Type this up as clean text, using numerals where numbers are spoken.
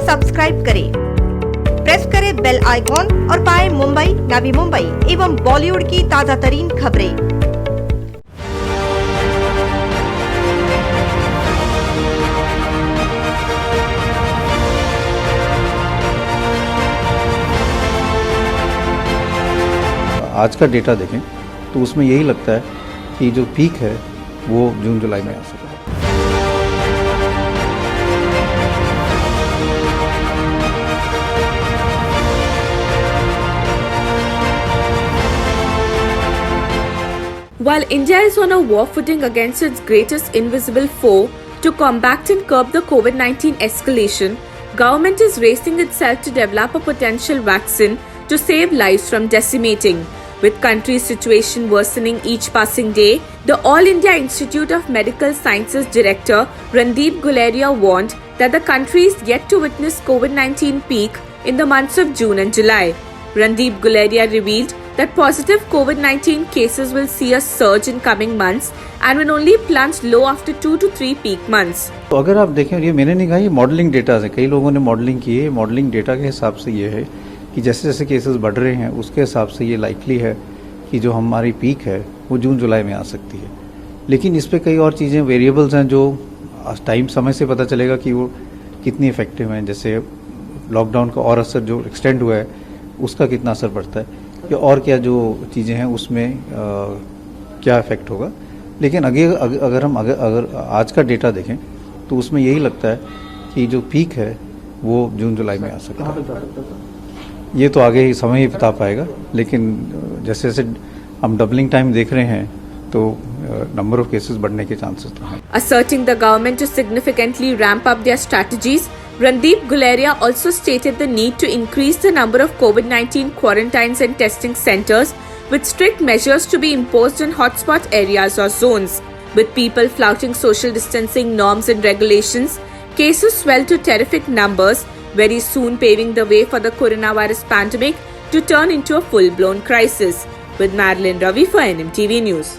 Subscribe करें, press करें bell icon और पाएं मुंबई, नवी मुंबई एवं बॉलीवुड की ताजा तरीन खबरें। आज का डेटा देखें तो उसमें यही लगता है कि जो पीक है वो जून जुलाई में आ सकता है। While India is on a war footing against its greatest invisible foe to combat and curb the COVID-19 escalation, government is racing itself to develop a potential vaccine to save lives from decimating. With country's situation worsening each passing day, the All India Institute of Medical Sciences Director Randeep Guleria warned that the country is yet to witness COVID-19 peak in the months of June and July. Randeep Guleria revealed that positive COVID-19 cases will see a surge in coming months and will only plunge low after 2 to 3 peak months. तो अगर आप देखें, ये मैंने नहीं कहा, ये modelling data है, कई लोगों ने मॉडलिंग की है। मॉडलिंग डेटा के हिसाब से ये है कि जैसे जैसे केसेस बढ़ रहे हैं उसके हिसाब से ये लाइकली है कि जो हमारी पीक है वो जून जुलाई में आ सकती है। लेकिन इस पे कई और चीज़ें वेरिएबल्स हैं जो टाइम समय से पता चलेगा कि वो कितनी इफेक्टिव हैं। जैसे लॉकडाउन का और असर जो एक्सटेंड हुआ है उसका कितना असर पड़ता है, या और क्या जो चीज़ें हैं उसमें क्या इफेक्ट होगा। लेकिन अगर आज का डेटा देखें तो उसमें यही लगता है कि जो पीक है वो जून जुलाई में आ सकता है। ये तो आगे ही समय ही बता पाएगा, लेकिन जैसे जैसे हम डबलिंग टाइम देख रहे हैं तो नंबर ऑफ केसेस बढ़ने के चांसेस तो हैं। Asserting the government to significantly ramp up their strategies, Randeep Guleria also stated the need to increase the number of COVID-19 quarantines and testing centers, with strict measures to be imposed in hotspot areas or zones. With people flouting social distancing norms and regulations, cases swelled to terrific numbers, very soon paving the way for the coronavirus pandemic to turn into a full-blown crisis. With Marilyn Ravi for NMTV News.